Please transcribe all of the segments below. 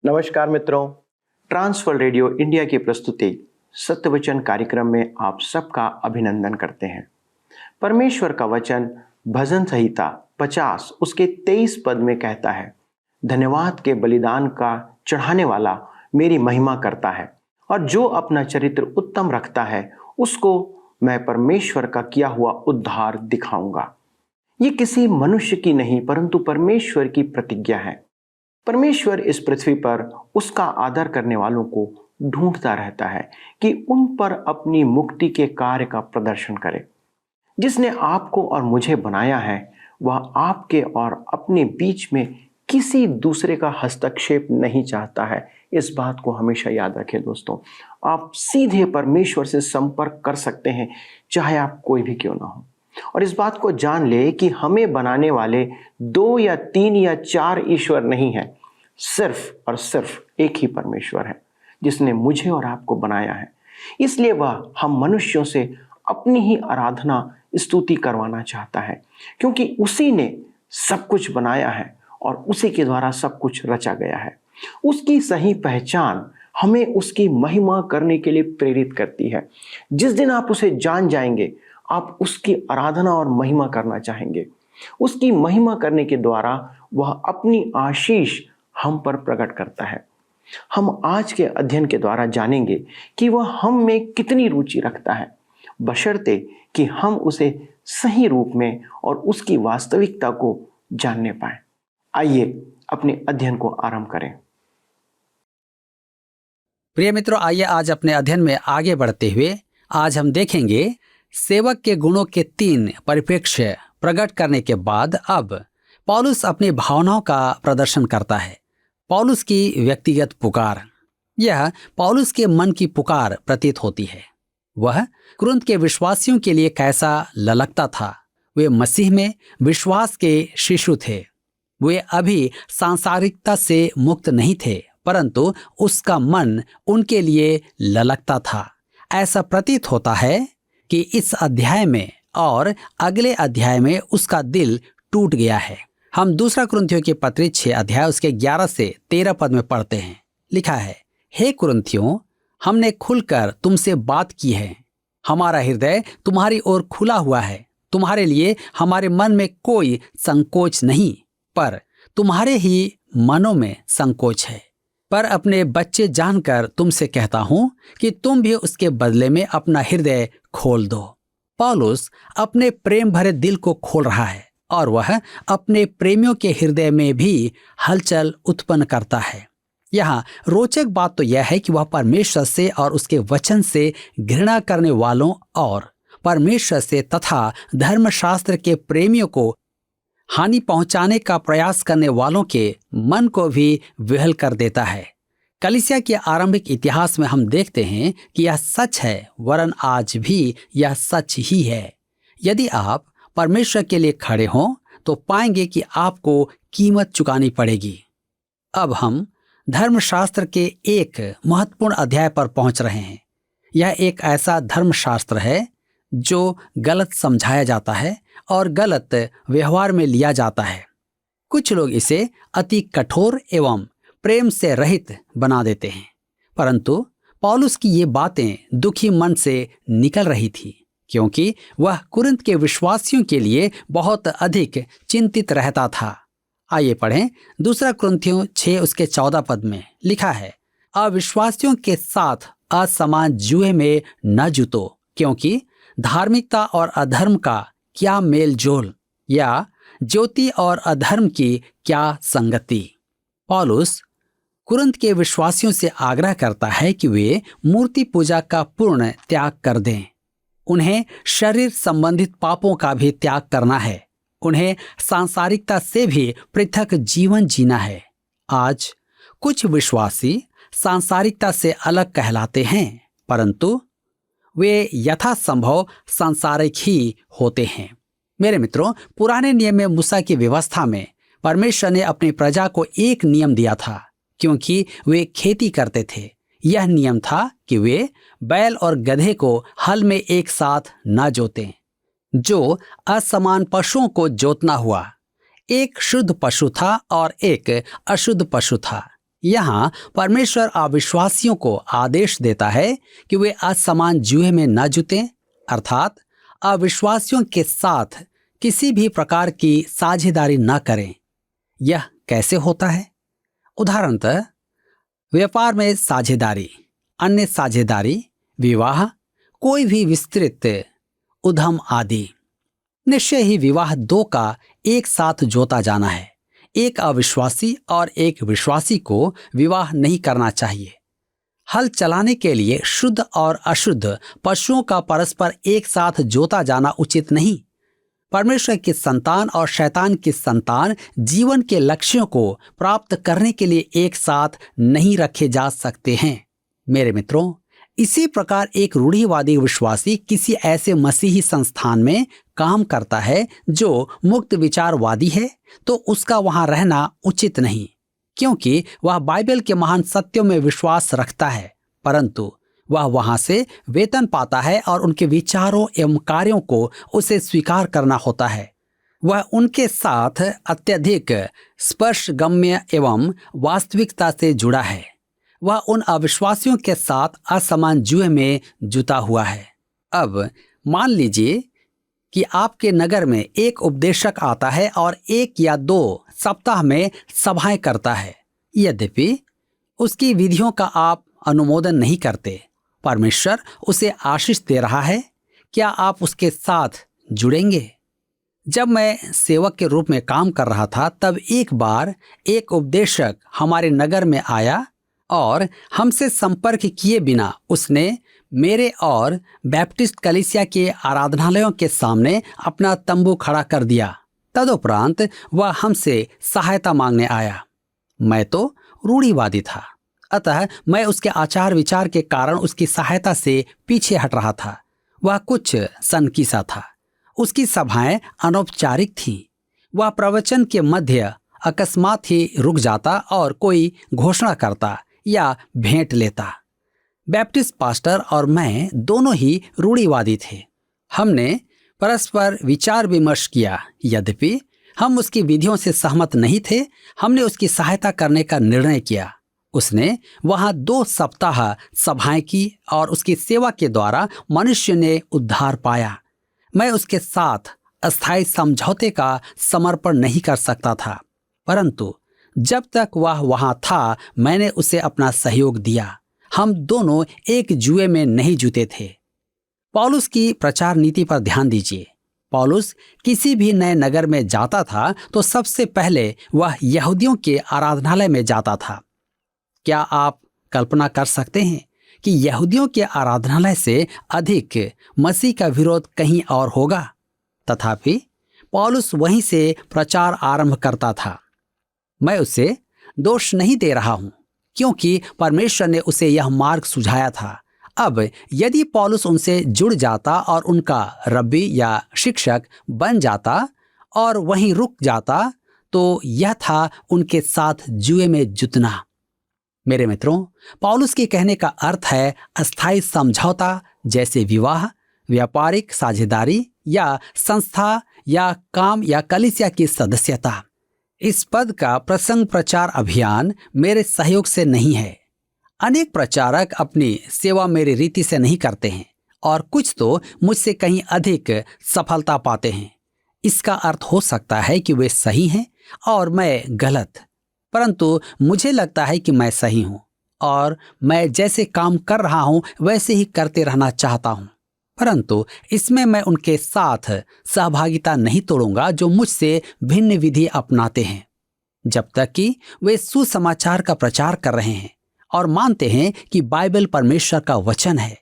नमस्कार मित्रों, Trans World radio India की प्रस्तुति सत्यवचन कार्यक्रम में आप सबका अभिनंदन करते हैं। परमेश्वर का वचन भजन संहिता 50 उसके 23 पद में कहता है, धन्यवाद के बलिदान का चढ़ाने वाला मेरी महिमा करता है, और जो अपना चरित्र उत्तम रखता है उसको मैं परमेश्वर का किया हुआ उद्धार दिखाऊंगा। ये किसी मनुष्य की नहीं परंतु परमेश्वर की प्रतिज्ञा है। परमेश्वर इस पृथ्वी पर उसका आदर करने वालों को ढूंढता रहता है कि उन पर अपनी मुक्ति के कार्य का प्रदर्शन करे। जिसने आपको और मुझे बनाया है वह आपके और अपने बीच में किसी दूसरे का हस्तक्षेप नहीं चाहता है। इस बात को हमेशा याद रखें दोस्तों। आप सीधे परमेश्वर से संपर्क कर सकते हैं, चाहे आप कोई भी क्यों ना हो। और इस बात को जान ले कि हमें बनाने वाले 2 या 3 या 4 ईश्वर नहीं है, सिर्फ और सिर्फ एक ही परमेश्वर है जिसने मुझे और आपको बनाया है। इसलिए वह हम मनुष्यों से अपनी ही आराधना स्तुति करवाना चाहता है, क्योंकि उसी ने सब कुछ बनाया है और उसी के द्वारा सब कुछ रचा गया है। उसकी सही पहचान हमें उसकी महिमा करने के लिए प्रेरित करती है। जिस दिन आप उसे जान जाएंगे, आप उसकी आराधना और महिमा करना चाहेंगे। उसकी महिमा करने के द्वारा वह अपनी आशीष हम पर प्रकट करता है। हम आज के अध्ययन के द्वारा जानेंगे कि वह हम में कितनी रुचि रखता है, बशर्ते कि हम उसे सही रूप में और उसकी वास्तविकता को जानने पाएं। आइए अपने अध्ययन को आरंभ करें। प्रिय मित्रों, आइए आज अपने अध्ययन में आगे बढ़ते हुए आज हम देखेंगे सेवक के गुणों के 3 परिप्रेक्ष्य प्रकट करने के बाद अब पौलुस अपनी भावनाओं का प्रदर्शन करता है। पौलुस की व्यक्तिगत पुकार, यह पौलुस के मन की पुकार प्रतीत होती है। वह कुरिन्थ के विश्वासियों के लिए कैसा ललकता था। वे मसीह में विश्वास के शिशु थे। वे अभी सांसारिकता से मुक्त नहीं थे, परंतु उसका मन उनके लिए ललकता था। ऐसा प्रतीत होता है कि इस अध्याय में और अगले अध्याय में उसका दिल टूट गया है। हम 2 कुरिन्थियों की पत्री 6 अध्याय उसके 11 से 13 पद में पढ़ते हैं। लिखा है, हे कुरिन्थियों, हमने खुलकर तुमसे बात की है। हमारा हृदय तुम्हारी ओर खुला हुआ है। तुम्हारे लिए हमारे मन में कोई संकोच नहीं, पर तुम्हारे ही मनों में संकोच है। पर अपने बच्चे जानकर तुमसे कहता हूं कि तुम भी उसके बदले में अपना हृदय खोल दो। पौलुस अपने प्रेम भरे दिल को खोल रहा है और वह अपने प्रेमियों के हृदय में भी हलचल उत्पन्न करता है। यहाँ रोचक बात तो यह है कि वह परमेश्वर से और उसके वचन से घृणा करने वालों और परमेश्वर से तथा धर्मशास्त्र के प्रेमियों को हानि पहुंचाने का प्रयास करने वालों के मन को भी विहल कर देता है। कलीसिया के आरंभिक इतिहास में हम देखते हैं कि यह सच है, वरन आज भी यह सच ही है। यदि आप परमेश्वर के लिए खड़े हों तो पाएंगे कि आपको कीमत चुकानी पड़ेगी। अब हम धर्मशास्त्र के एक महत्वपूर्ण अध्याय पर पहुंच रहे हैं। यह एक ऐसा धर्मशास्त्र है जो गलत समझाया जाता है और गलत व्यवहार में लिया जाता है। कुछ लोग इसे अति कठोर एवं प्रेम से रहित बना देते हैं, परंतु पौलुस की ये बातें दुखी मन से निकल रही थी, क्योंकि वह कुरिन्थ के विश्वासियों के लिए बहुत अधिक चिंतित रहता था। आइए पढ़ें 2 कुरिन्थियों 6 उसके 14 पद में। लिखा है, अविश्वासियों के साथ असमान जुए में न जुतो, क्योंकि धार्मिकता और अधर्म का क्या मेल जोल, या ज्योति और अधर्म की क्या संगति। पौलुस कुरिन्थ के विश्वासियों से आग्रह करता है कि वे मूर्ति पूजा का पूर्ण त्याग कर दें। उन्हें शरीर संबंधित पापों का भी त्याग करना है। उन्हें सांसारिकता से भी पृथक जीवन जीना है। आज कुछ विश्वासी सांसारिकता से अलग कहलाते हैं, परंतु वे यथासंभव सांसारिक ही होते हैं। मेरे मित्रों, पुराने नियम में मूसा की व्यवस्था में परमेश्वर ने अपनी प्रजा को एक नियम दिया था, क्योंकि वे खेती करते थे। यह नियम था कि वे बैल और गधे को हल में एक साथ न जोतें। जो असमान पशुओं को जोतना हुआ, एक शुद्ध पशु था और एक अशुद्ध पशु था। यहाँ परमेश्वर अविश्वासियों को आदेश देता है कि वे असमान जुए में न जुटें, अर्थात अविश्वासियों के साथ किसी भी प्रकार की साझेदारी न करें। यह कैसे होता है? उदाहरणतः व्यापार में साझेदारी, अन्य साझेदारी, विवाह, कोई भी विस्तृत उद्यम आदि। निश्चय ही विवाह दो का एक साथ जोता जाना है। एक अविश्वासी और एक विश्वासी को विवाह नहीं करना चाहिए। हल चलाने के लिए शुद्ध और अशुद्ध पशुओं का परस्पर एक साथ जोता जाना उचित नहीं। परमेश्वर की संतान और शैतान की संतान जीवन के लक्ष्यों को प्राप्त करने के लिए एक साथ नहीं रखे जा सकते हैं। मेरे मित्रों, इसी प्रकार एक रूढ़िवादी विश्वासी किसी ऐसे मसीही संस्थान में काम करता है जो मुक्त विचारवादी है, तो उसका वहां रहना उचित नहीं, क्योंकि वह बाइबल के महान सत्यों में विश्वास रखता है, परंतु वह वहां से वेतन पाता है और उनके विचारों एवं कार्यों को उसे स्वीकार करना होता है। वह उनके साथ अत्यधिक स्पर्शगम्य एवं वास्तविकता से जुड़ा है। वह उन अविश्वासियों के साथ असमान जुए में जुटा हुआ है। अब मान लीजिए कि आपके नगर में एक उपदेशक आता है और 1 या 2 सप्ताह में सभाएं करता है। यद्यपि उसकी विधियों का आप अनुमोदन नहीं करते, परमेश्वर उसे आशीष दे रहा है, क्या आप उसके साथ जुड़ेंगे? जब मैं सेवक के रूप में काम कर रहा था, तब एक बार एक उपदेशक हमारे नगर में आया और हमसे संपर्क किए बिना उसने मेरे और बैप्टिस्ट कलीसिया के आराधनालयों के सामने अपना तंबू खड़ा कर दिया। तदुपरांत वह हमसे सहायता मांगने आया। मैं तो रूढ़िवादी था, अतः मैं उसके आचार विचार के कारण उसकी सहायता से पीछे हट रहा था। वह कुछ सनकीसा था। उसकी सभाएं अनौपचारिक थीं। वह प्रवचन के मध्य अकस्मात ही रुक जाता और कोई घोषणा करता या भेंट लेता। बैप्टिस्ट पास्टर और मैं दोनों ही रूढ़िवादी थे। हमने परस्पर विचार विमर्श किया। यद्यपि हम उसकी विधियों से सहमत नहीं थे, हमने उसकी सहायता करने का निर्णय किया। उसने वहां 2 सप्ताह सभाएं की और उसकी सेवा के द्वारा मनुष्य ने उद्धार पाया। मैं उसके साथ अस्थायी समझौते का समर्पण नहीं कर सकता था, परंतु जब तक वह वहां था, मैंने उसे अपना सहयोग दिया। हम दोनों एक जुए में नहीं जुटे थे। पौलुस की प्रचार नीति पर ध्यान दीजिए। पौलुस किसी भी नए नगर में जाता था तो सबसे पहले वह यहूदियों के आराधनालय में जाता था। क्या आप कल्पना कर सकते हैं कि यहूदियों के आराधनालय से अधिक मसीह का विरोध कहीं और होगा? तथापि पौलुस वहीं से प्रचार आरंभ करता था। मैं उसे दोष नहीं दे रहा हूं, क्योंकि परमेश्वर ने उसे यह मार्ग सुझाया था। अब यदि पौलुस उनसे जुड़ जाता और उनका रब्बी या शिक्षक बन जाता और वहीं रुक जाता, तो यह था उनके साथ जुए में जुटना। मेरे मित्रों, पौलुस के कहने का अर्थ है अस्थायी समझौता, जैसे विवाह, व्यापारिक साझेदारी या संस्था या काम या कलीसिया की सदस्यता। इस पद का प्रसंग प्रचार अभियान मेरे सहयोग से नहीं है। अनेक प्रचारक अपनी सेवा मेरी रीति से नहीं करते हैं और कुछ तो मुझसे कहीं अधिक सफलता पाते हैं। इसका अर्थ हो सकता है कि वे सही हैं और मैं गलत, परंतु मुझे लगता है कि मैं सही हूं और मैं जैसे काम कर रहा हूं वैसे ही करते रहना चाहता हूं। परंतु इसमें मैं उनके साथ सहभागिता नहीं तोड़ूंगा जो मुझसे भिन्न विधि अपनाते हैं, जब तक कि वे सुसमाचार का प्रचार कर रहे हैं और मानते हैं कि बाइबल परमेश्वर का वचन है।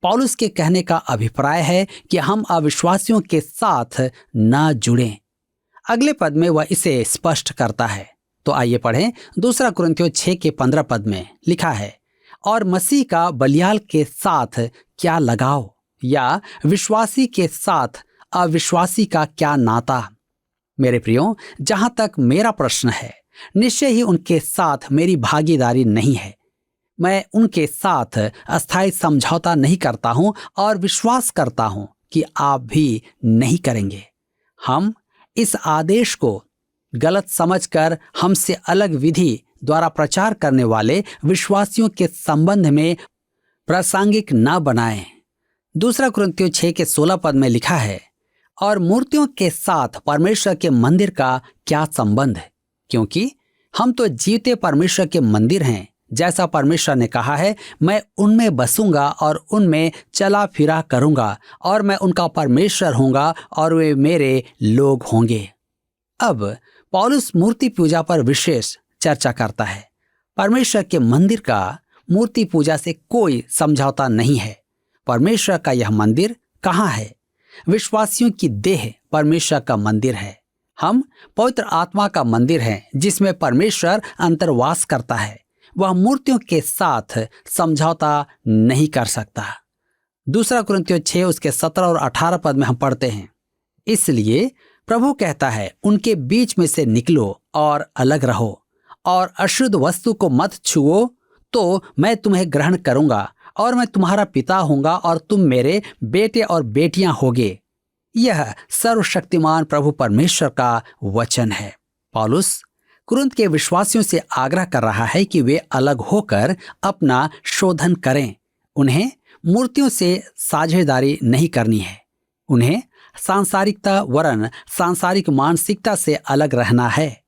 पौलुस के कहने का अभिप्राय है कि हम अविश्वासियों के साथ न जुड़ें। अगले पद में वह इसे स्पष्ट करता है। तो आइए पढ़ें 2 कुरिन्थियों 6 के 15 पद में लिखा है, और मसीह का बलियाल के साथ क्या लगाव, या विश्वासी के साथ अविश्वासी का क्या नाता। मेरे प्रियो, जहां तक मेरा प्रश्न है, निश्चय ही उनके साथ मेरी भागीदारी नहीं है। मैं उनके साथ अस्थायी समझौता नहीं करता हूं और विश्वास करता हूं कि आप भी नहीं करेंगे। हम इस आदेश को गलत समझकर हमसे अलग विधि द्वारा प्रचार करने वाले विश्वासियों के संबंध में प्रासंगिक न बनाएं। 2 कुरिन्थियों 6 के 16 पद में लिखा है, और मूर्तियों के साथ परमेश्वर के मंदिर का क्या संबंध है, क्योंकि हम तो जीवते परमेश्वर के मंदिर हैं। जैसा परमेश्वर ने कहा है, मैं उनमें बसूंगा और उनमें चला फिरा करूंगा, और मैं उनका परमेश्वर होऊंगा और वे मेरे लोग होंगे। अब पौलुस मूर्ति पूजा पर विशेष चर्चा करता है। परमेश्वर के मंदिर का मूर्ति पूजा से कोई समझौता नहीं है। परमेश्वर का यह मंदिर कहाँ है? विश्वासियों की देह परमेश्वर का मंदिर है। हम पवित्र आत्मा का मंदिर हैं, जिसमें परमेश्वर अंतर्वास करता है। वह मूर्तियों के साथ समझौता नहीं कर सकता। 2 कुरिन्थियों 6 उसके 17 और 18 पद में हम पढ़ते हैं, इसलिए प्रभु कहता है, उनके बीच में से निकलो और अलग रहो, और अशुद्ध वस्तु को मत छुओ, तो मैं तुम्हें ग्रहण करूंगा, और मैं तुम्हारा पिता होऊंगा और तुम मेरे बेटे और बेटियां होगे। यह सर्वशक्तिमान प्रभु परमेश्वर का वचन है। पौलुस कुरिन्थ के विश्वासियों से आग्रह कर रहा है कि वे अलग होकर अपना शोधन करें। उन्हें मूर्तियों से साझेदारी नहीं करनी है। उन्हें सांसारिकता वरन सांसारिक मानसिकता से अलग रहना है।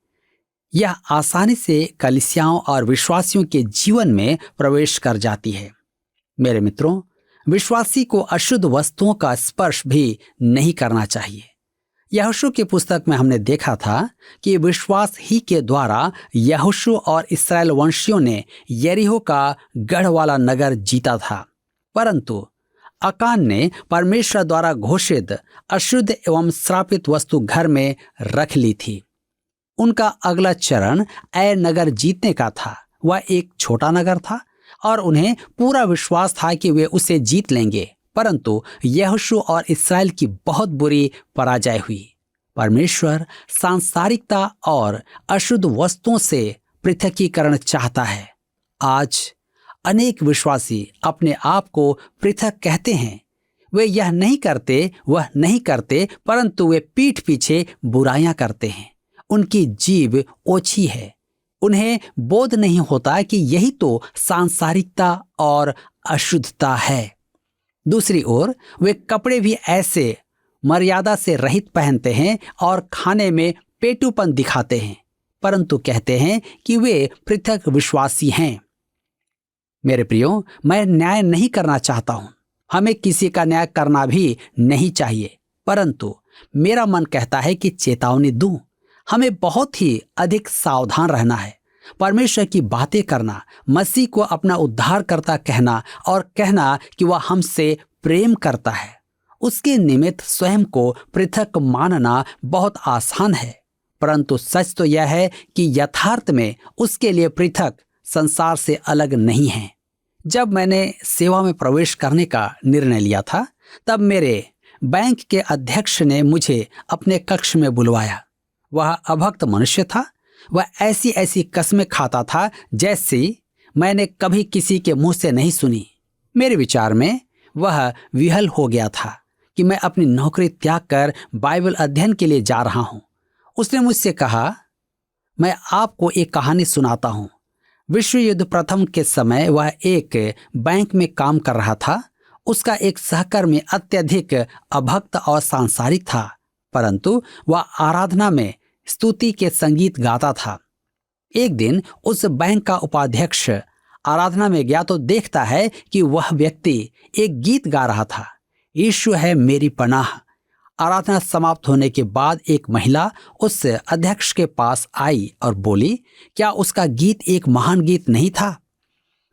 यह आसानी से कलीसियाओं और विश्वासियों के जीवन में प्रवेश कर जाती है। मेरे मित्रों, विश्वासी को अशुद्ध वस्तुओं का स्पर्श भी नहीं करना चाहिए। यहोशू की पुस्तक में हमने देखा था कि विश्वास ही के द्वारा यहोशू और इस्राएल वंशियों ने यरीहो का गढ़ वाला नगर जीता था, परंतु अकान ने परमेश्वर द्वारा घोषित अशुद्ध एवं श्रापित वस्तु घर में रख ली थी। उनका अगला चरण ऐ नगर जीतने का था। वह एक छोटा नगर था और उन्हें पूरा विश्वास था कि वे उसे जीत लेंगे, परंतु यहोशू और इस्राएल की बहुत बुरी पराजय हुई। परमेश्वर सांसारिकता और अशुद्ध वस्तुओं से पृथकीकरण चाहता है। आज अनेक विश्वासी अपने आप को पृथक कहते हैं। वे यह नहीं करते, वह नहीं करते, परंतु वे पीठ पीछे बुराइयां करते हैं। उनकी जीभ ओछी है। उन्हें बोध नहीं होता कि यही तो सांसारिकता और अशुद्धता है। दूसरी ओर वे कपड़े भी ऐसे मर्यादा से रहित पहनते हैं और खाने में पेटूपन दिखाते हैं, परंतु कहते हैं कि वे पृथक विश्वासी हैं। मेरे प्रियो, मैं न्याय नहीं करना चाहता हूं। हमें किसी का न्याय करना भी नहीं चाहिए, परंतु मेरा मन कहता है कि चेतावनी दूं। हमें बहुत ही अधिक सावधान रहना है। परमेश्वर की बातें करना, मसीह को अपना उद्धारकर्ता कहना और कहना कि वह हमसे प्रेम करता है, उसके निमित्त स्वयं को पृथक मानना बहुत आसान है, परंतु सच तो यह है कि यथार्थ में उसके लिए पृथक संसार से अलग नहीं है। जब मैंने सेवा में प्रवेश करने का निर्णय लिया था, तब मेरे बैंक के अध्यक्ष ने मुझे अपने कक्ष में बुलवाया। वह अभक्त मनुष्य था। वह ऐसी ऐसी कस्में खाता था जैसी मैंने कभी किसी के मुंह से नहीं सुनी। मेरे विचार में वह विहल हो गया था कि मैं अपनी नौकरी त्याग कर बाइबल अध्ययन के लिए जा रहा हूं। उसने मुझसे कहा, मैं आपको एक कहानी सुनाता हूं। विश्व युद्ध प्रथम के समय वह एक बैंक में काम कर रहा था। उसका एक सहकर्मी अत्यधिक अभक्त और सांसारिक था, परंतु वह आराधना में स्तुति के संगीत गाता था। एक दिन उस बैंक का उपाध्यक्ष आराधना में गया तो देखता है कि वह व्यक्ति एक गीत गा रहा था, यीशु है मेरी पनाह। आराधना समाप्त होने के बाद एक महिला उस अध्यक्ष के पास आई और बोली, क्या उसका गीत एक महान गीत नहीं था?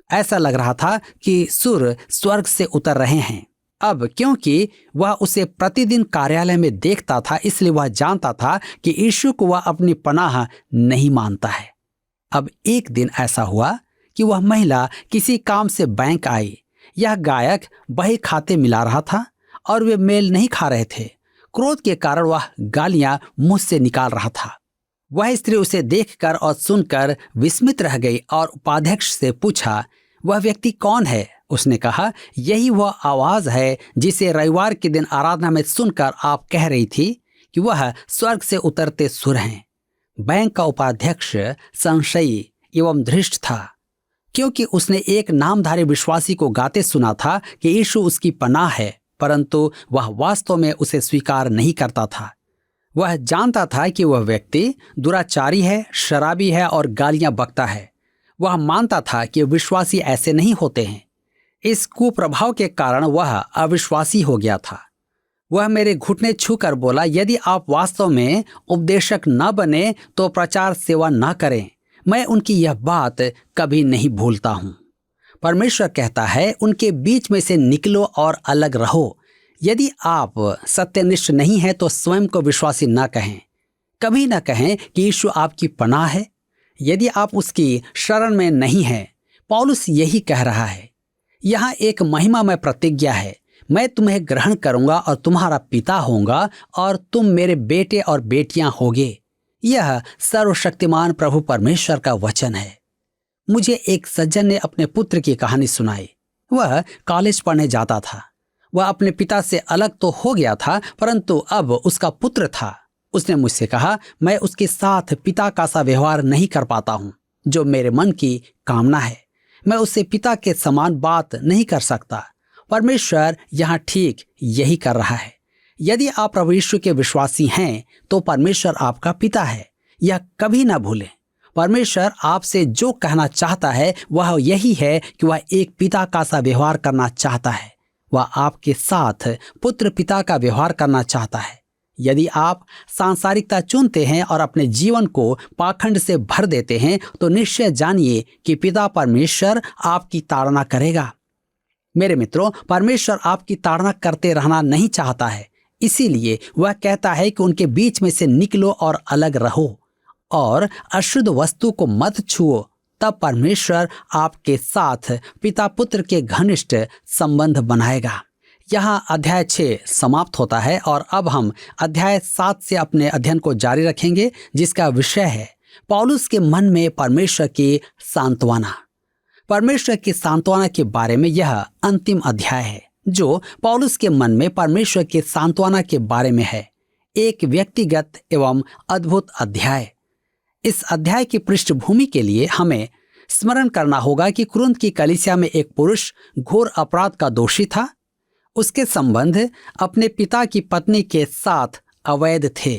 ऐसा लग रहा था कि सुर स्वर्ग से उतर रहे हैं। अब क्योंकि वह उसे प्रतिदिन कार्यालय में देखता था, इसलिए वह जानता था कि यीशु को वह अपनी पनाह नहीं मानता है। अब एक दिन ऐसा हुआ कि वह महिला किसी काम से बैंक आई। यह गायक बही खाते मिला रहा था और वे मेल नहीं खा रहे थे। क्रोध के कारण वह गालियां मुंह से निकाल रहा था। वह स्त्री उसे देखकर और सुनकर विस्मित रह गई और उपाध्यक्ष से पूछा, वह व्यक्ति कौन है? उसने कहा, यही वह आवाज है जिसे रविवार के दिन आराधना में सुनकर आप कह रही थी कि वह स्वर्ग से उतरते सुर हैं। बैंक का उपाध्यक्ष संशयी एवं धृष्ट था, क्योंकि उसने एक नामधारी विश्वासी को गाते सुना था कि यीशु उसकी पनाह है, परंतु वह वास्तव में उसे स्वीकार नहीं करता था। वह जानता था कि वह व्यक्ति दुराचारी है, शराबी है और गालियां बकता है। वह मानता था कि विश्वासी ऐसे नहीं होते हैं। इस कुप्रभाव के कारण वह अविश्वासी हो गया था। वह मेरे घुटने छूकर बोला, यदि आप वास्तव में उपदेशक न बने तो प्रचार सेवा न करें। मैं उनकी यह बात कभी नहीं भूलता हूँ। परमेश्वर कहता है, उनके बीच में से निकलो और अलग रहो। यदि आप सत्यनिष्ठ नहीं हैं तो स्वयं को विश्वासी न कहें। कभी न कहें कि यीशु आपकी पनाह है यदि आप उसकी शरण में नहीं हैं। पौलुस यही कह रहा है। यहाँ एक महिमामय प्रतिज्ञा है, मैं तुम्हें ग्रहण करूंगा और तुम्हारा पिता होऊंगा और तुम मेरे बेटे और बेटियां होगे। यह सर्वशक्तिमान प्रभु परमेश्वर का वचन है। मुझे एक सज्जन ने अपने पुत्र की कहानी सुनाई। वह कॉलेज पढ़ने जाता था। वह अपने पिता से अलग तो हो गया था, परंतु अब उसका पुत्र था। उसने मुझसे कहा, मैं उसके साथ पिता का सा व्यवहार नहीं कर पाता हूँ जो मेरे मन की कामना है। मैं उससे पिता के समान बात नहीं कर सकता। परमेश्वर यहाँ ठीक यही कर रहा है। यदि आप प्रभु यीशु के विश्वासी हैं तो परमेश्वर आपका पिता है। यह कभी ना भूलें। परमेश्वर आपसे जो कहना चाहता है वह यही है कि वह एक पिता का सा व्यवहार करना चाहता है। वह आपके साथ पुत्र पिता का व्यवहार करना चाहता है। यदि आप सांसारिकता चुनते हैं और अपने जीवन को पाखंड से भर देते हैं तो निश्चय जानिए कि पिता परमेश्वर आपकी ताड़ना करेगा। मेरे मित्रों, परमेश्वर आपकी ताड़ना करते रहना नहीं चाहता है। इसीलिए वह कहता है कि उनके बीच में से निकलो और अलग रहो और अशुद्ध वस्तु को मत छुओ। तब परमेश्वर आपके साथ पिता पुत्र के घनिष्ठ संबंध बनाएगा। यहाँ अध्याय 6 समाप्त होता है और अब हम अध्याय 7 से अपने अध्ययन को जारी रखेंगे, जिसका विषय है पौलुस के मन में परमेश्वर की सांत्वना। परमेश्वर की सांत्वना के बारे में यह अंतिम अध्याय है जो पौलुस के मन में परमेश्वर के सांत्वना के बारे में है। एक व्यक्तिगत एवं अद्भुत अध्याय। इस अध्याय की पृष्ठभूमि के लिए हमें स्मरण करना होगा कि कुरिन्थ की कलीसिया में एक पुरुष घोर अपराध का दोषी था। उसके संबंध अपने पिता की पत्नी के साथ अवैध थे।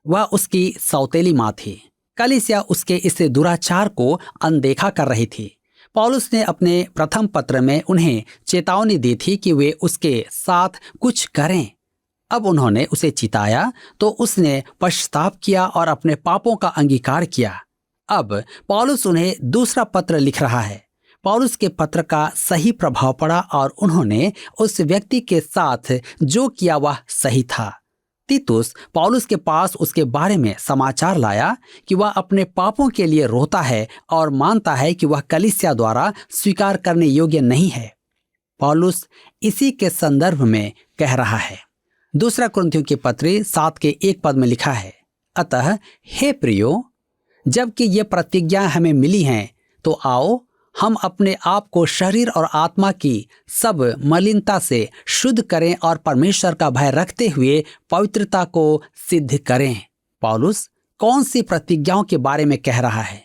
वह उसकी सौतेली माँ थी। कलीसिया उसके इस दुराचार को अनदेखा कर रही थी। पौलुस ने अपने प्रथम पत्र में उन्हें चेतावनी दी थी कि वे उसके साथ कुछ करें। अब उन्होंने उसे चिताया तो उसने पश्चाताप किया और अपने पापों का अंगीकार किया। अब पौलुस उन्हें दूसरा पत्र लिख रहा है। पौलुस के पत्र का सही प्रभाव पड़ा और उन्होंने उस व्यक्ति के साथ जो किया वह सही था। तीतुस पौलुस के पास उसके बारे में समाचार लाया कि वह अपने पापों के लिए रोता है और मानता है कि वह कलीसिया द्वारा स्वीकार करने योग्य नहीं है। पौलुस इसी के संदर्भ में कह रहा है। दूसरा कुरिन्थियों की पत्री 7 के 1 पद में लिखा है, अतः हे प्रियो, जबकि ये प्रतिज्ञा हमें मिली हैं तो आओ हम अपने आप को शरीर और आत्मा की सब मलिनता से शुद्ध करें और परमेश्वर का भय रखते हुए पवित्रता को सिद्ध करें। पौलुस कौन सी प्रतिज्ञाओं के बारे में कह रहा है?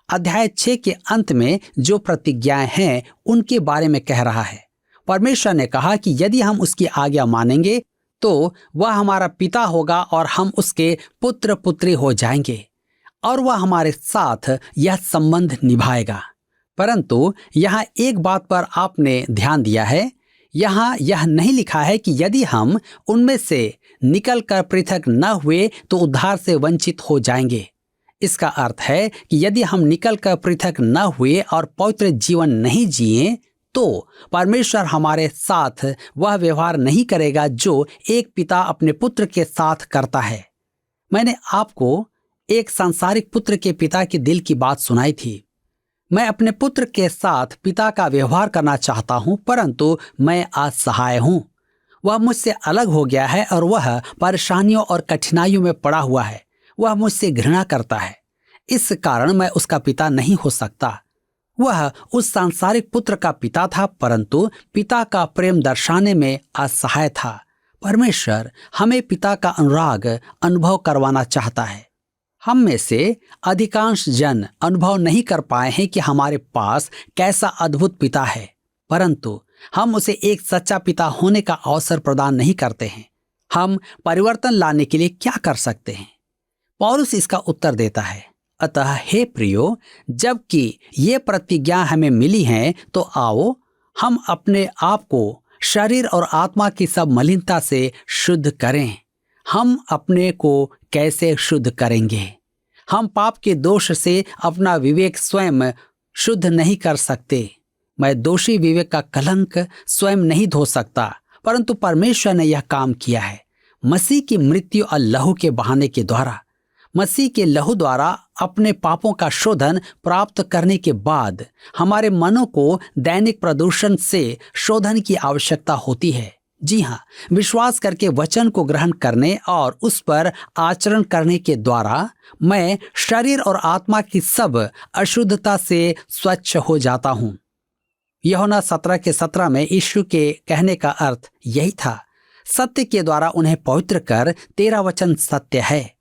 अध्याय 6 के अंत में जो प्रतिज्ञाएं हैं उनके बारे में कह रहा है। परमेश्वर ने कहा कि यदि हम उसकी आज्ञा मानेंगे तो वह हमारा पिता होगा और हम उसके पुत्र पुत्री हो जाएंगे और वह हमारे साथ यह संबंध निभाएगा। परंतु यहाँ एक बात पर आपने ध्यान दिया है। यहाँ यह नहीं लिखा है कि यदि हम उनमें से निकलकर पृथक न हुए तो उद्धार से वंचित हो जाएंगे। इसका अर्थ है कि यदि हम निकलकर पृथक न हुए और पवित्र जीवन नहीं जिए तो परमेश्वर हमारे साथ वह व्यवहार नहीं करेगा जो एक पिता अपने पुत्र के साथ करता है। मैंने आपको एक सांसारिक पुत्र के पिता के दिल की बात सुनाई थी। मैं अपने पुत्र के साथ पिता का व्यवहार करना चाहता हूं, परंतु मैं असहाय हूं। वह मुझसे अलग हो गया है और वह परेशानियों और कठिनाइयों में पड़ा हुआ है। वह मुझसे घृणा करता है। इस कारण मैं उसका पिता नहीं हो सकता। वह उस सांसारिक पुत्र का पिता था, परंतु पिता का प्रेम दर्शाने में असहाय था। परमेश्वर हमें पिता का अनुराग अनुभव करवाना चाहता है। हम में से अधिकांश जन अनुभव नहीं कर पाए हैं कि हमारे पास कैसा अद्भुत पिता है, परंतु हम उसे एक सच्चा पिता होने का अवसर प्रदान नहीं करते हैं। हम परिवर्तन लाने के लिए क्या कर सकते हैं? पौलुस इसका उत्तर देता है, अतः हे प्रियो, जबकि ये प्रतिज्ञा हमें मिली है, तो आओ हम अपने आप को शरीर और आत्मा की सब मलिनता से शुद्ध करें। हम अपने को कैसे शुद्ध करेंगे? हम पाप के दोष से अपना विवेक स्वयं शुद्ध नहीं कर सकते। मैं दोषी विवेक का कलंक स्वयं नहीं धो सकता, परंतु परमेश्वर ने यह काम किया है। मसीह की मृत्यु और लहू के बहाने के द्वारा, मसीह के लहू द्वारा अपने पापों का शोधन प्राप्त करने के बाद हमारे मनों को दैनिक प्रदूषण से शोधन की आवश्यकता होती है। जी हाँ, विश्वास करके वचन को ग्रहण करने और उस पर आचरण करने के द्वारा मैं शरीर और आत्मा की सब अशुद्धता से स्वच्छ हो जाता हूँ। यूहन्ना 17:17 में यीशु के कहने का अर्थ यही था, सत्य के द्वारा उन्हें पवित्र कर, तेरा वचन सत्य है।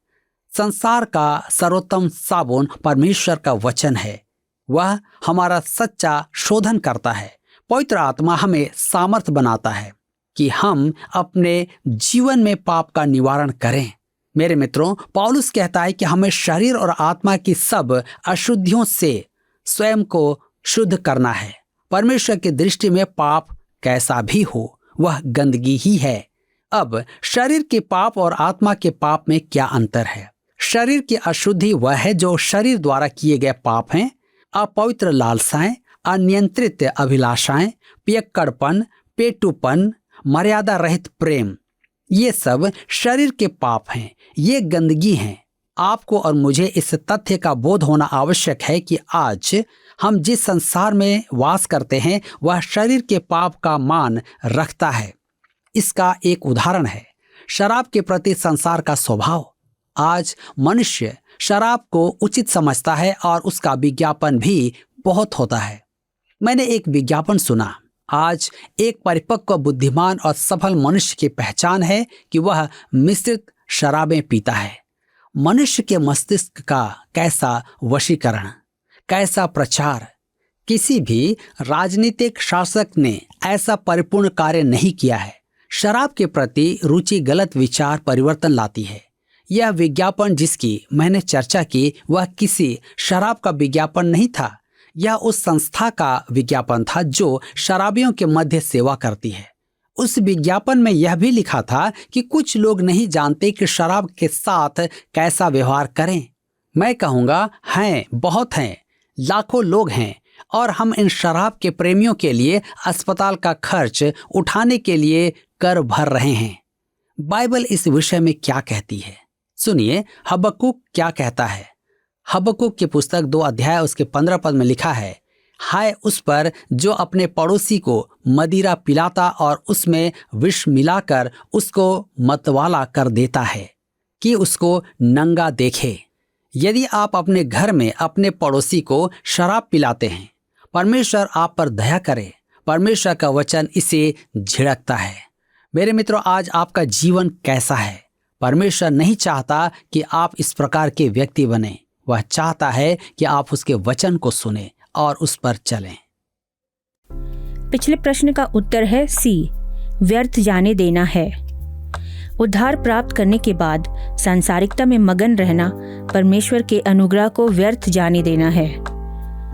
संसार का सर्वोत्तम साबुन परमेश्वर का वचन है। वह हमारा सच्चा शोधन करता है। पवित्र आत्मा हमें सामर्थ बनाता है कि हम अपने जीवन में पाप का निवारण करें। मेरे मित्रों, पौलुस कहता है कि हमें शरीर और आत्मा की सब अशुद्धियों से स्वयं को शुद्ध करना है। परमेश्वर की दृष्टि में पाप कैसा भी हो, वह गंदगी ही है। अब शरीर के पाप और आत्मा के पाप में क्या अंतर है? शरीर की अशुद्धि वह है जो शरीर द्वारा किए गए पाप हैं। अपवित्र लालसाएं, अनियंत्रित अभिलाषाएं, पियक्कड़पन, पेटूपन, मर्यादा रहित प्रेम, ये सब शरीर के पाप हैं। ये गंदगी हैं। आपको और मुझे इस तथ्य का बोध होना आवश्यक है कि आज हम जिस संसार में वास करते हैं वह शरीर के पाप का मान रखता है। इसका एक उदाहरण है शराब के प्रति संसार का स्वभाव। आज मनुष्य शराब को उचित समझता है और उसका विज्ञापन भी बहुत होता है। मैंने एक विज्ञापन सुना, आज एक परिपक्व, बुद्धिमान और सफल मनुष्य की पहचान है कि वह मिश्रित शराबें पीता है। मनुष्य के मस्तिष्क का कैसा वशीकरण, कैसा प्रचार! किसी भी राजनीतिक शासक ने ऐसा परिपूर्ण कार्य नहीं किया है। शराब के प्रति रुचि गलत विचार परिवर्तन लाती है। यह विज्ञापन जिसकी मैंने चर्चा की वह किसी शराब का विज्ञापन नहीं था। यह उस संस्था का विज्ञापन था जो शराबियों के मध्य सेवा करती है। उस विज्ञापन में यह भी लिखा था कि कुछ लोग नहीं जानते कि शराब के साथ कैसा व्यवहार करें। मैं कहूँगा हैं, बहुत हैं, लाखों लोग हैं, और हम इन शराब के प्रेमियों के लिए अस्पताल का खर्च उठाने के लिए कर भर रहे हैं। बाइबल इस विषय में क्या कहती है? सुनिए, हबक्कुक क्या कहता है। हबक्कुक की पुस्तक 2 अध्याय उसके 15 पद में लिखा है, हाय उस पर जो अपने पड़ोसी को मदिरा पिलाता और उसमें विष मिलाकर उसको मतवाला कर देता है कि उसको नंगा देखे। यदि आप अपने घर में अपने पड़ोसी को शराब पिलाते हैं, परमेश्वर आप पर दया करे। परमेश्वर का वचन इसे झिड़कता है। मेरे मित्रों, आज आपका जीवन कैसा है? परमेश्वर नहीं चाहता कि आप इस प्रकार के व्यक्ति बने। वह चाहता है कि आप उसके वचन को सुने और उस पर चलें। पिछले प्रश्न का उत्तर है सी, व्यर्थ जाने देना है। उद्धार प्राप्त करने के बाद सांसारिकता में मगन रहना परमेश्वर के अनुग्रह को व्यर्थ जाने देना है।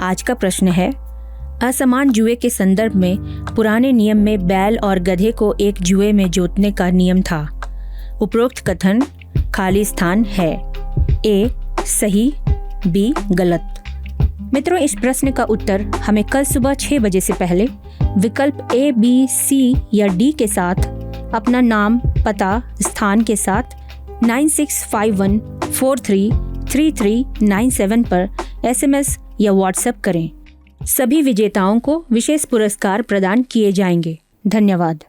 आज का प्रश्न है, असमान जुए के संदर्भ में पुराने नियम में बैल और गधे को एक जुए में जोतने का नियम था। उपरोक्त कथन खाली स्थान है। ए सही, बी गलत। मित्रों, इस प्रश्न का उत्तर हमें कल सुबह 6 बजे से पहले विकल्प ए, बी, सी या डी के साथ अपना नाम, पता, स्थान के साथ 9651433397 पर SMS या व्हाट्सएप करें। सभी विजेताओं को विशेष पुरस्कार प्रदान किए जाएंगे। धन्यवाद।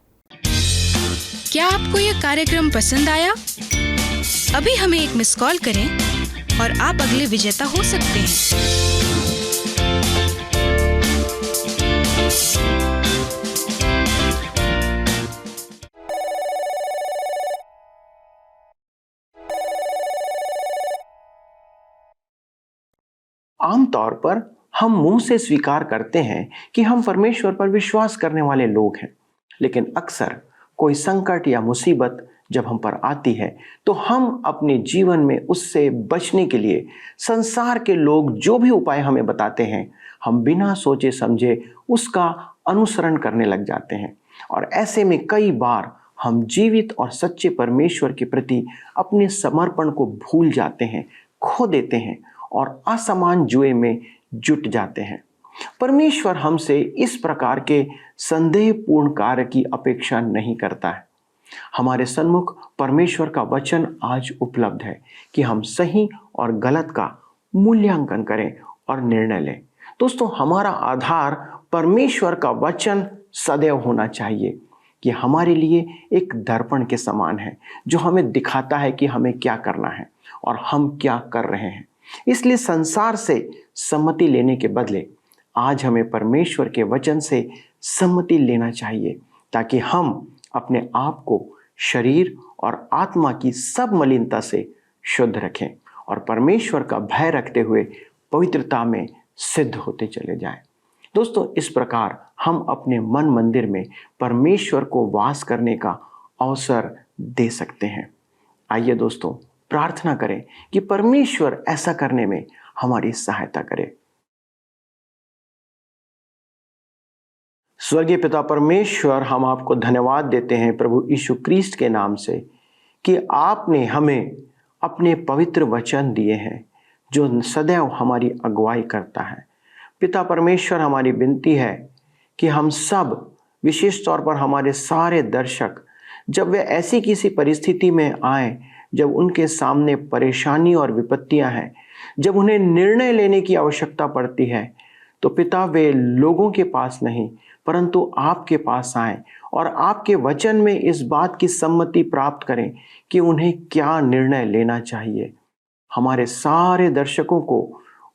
क्या आपको यह कार्यक्रम पसंद आया? अभी हमें एक मिस कॉल करें और आप अगले विजेता हो सकते हैं। आमतौर पर हम मुंह से स्वीकार करते हैं कि हम परमेश्वर पर विश्वास करने वाले लोग हैं, लेकिन अक्सर कोई संकट या मुसीबत जब हम पर आती है तो हम अपने जीवन में उससे बचने के लिए संसार के लोग जो भी उपाय हमें बताते हैं, हम बिना सोचे समझे उसका अनुसरण करने लग जाते हैं। और ऐसे में कई बार हम जीवित और सच्चे परमेश्वर के प्रति अपने समर्पण को भूल जाते हैं, खो देते हैं और असमान जुए में जुट जाते हैं। परमेश्वर हमसे इस प्रकार के संदेहपूर्ण कार्य की अपेक्षा नहीं करता है। हमारे सन्मुख परमेश्वर का वचन आज उपलब्ध है कि हम सही और गलत का मूल्यांकन करें और निर्णय लें। दोस्तों, हमारा आधार परमेश्वर का वचन सदैव होना चाहिए कि हमारे लिए एक दर्पण के समान है जो हमें दिखाता है कि हमें क्या करना है और हम क्या कर रहे हैं। इसलिए संसार से सम्मति लेने के बदले आज हमें परमेश्वर के वचन से सम्मति लेना चाहिए, ताकि हम अपने आप को शरीर और आत्मा की सब मलिनता से शुद्ध रखें और परमेश्वर का भय रखते हुए पवित्रता में सिद्ध होते चले जाएं। दोस्तों, इस प्रकार हम अपने मन मंदिर में परमेश्वर को वास करने का अवसर दे सकते हैं। आइए दोस्तों, प्रार्थना करें कि परमेश्वर ऐसा करने में हमारी सहायता करे। स्वर्गीय पिता परमेश्वर, हम आपको धन्यवाद देते हैं प्रभु यीशु क्रिस्ट के नाम से कि आपने हमें अपने पवित्र वचन दिए हैं जो सदैव हमारी अगुवाई करता है। पिता परमेश्वर, हमारी विनती है कि हम सब, विशेष तौर पर हमारे सारे दर्शक, जब वे ऐसी किसी परिस्थिति में आए जब उनके सामने परेशानी और विपत्तियां हैं, जब उन्हें निर्णय लेने की आवश्यकता पड़ती है, तो पिता वे लोगों के पास नहीं परंतु आपके पास आएं और आपके वचन में इस बात की सम्मति प्राप्त करें कि उन्हें क्या निर्णय लेना चाहिए। हमारे सारे दर्शकों को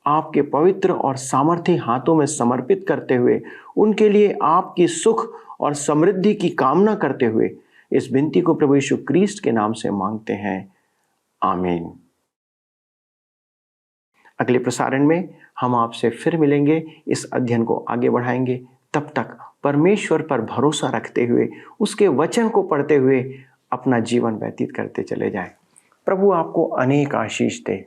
आपके पवित्र और सामर्थी हाथों में समर्पित करते हुए उनके लिए आपकी सुख और समृद्धि की कामना करते हुए इस विनती को प्रभु यीशु क्रिस्ट के नाम से मांगते हैं, आमीन। अगले प्रसारण में हम आपसे फिर मिलेंगे, इस अध्ययन को आगे बढ़ाएंगे। तब तक परमेश्वर पर भरोसा रखते हुए, उसके वचन को पढ़ते हुए अपना जीवन व्यतीत करते चले जाएं। प्रभु आपको अनेक आशीष दे।